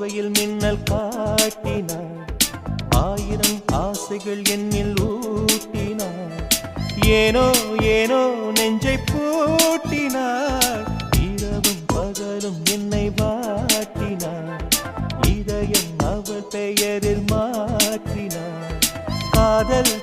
போர்வையில் மின்னல் காட்டினாள், ஆயிரம் ஆசைகள் என்னில் ஊட்டினாள். ஏனோ ஏனோ நெஞ்சை பூட்டினாள், இரவும் பகலும் என்னை வாட்டினாள். இதயம் அவள் பெயரில் மாற்றினாள். காதல்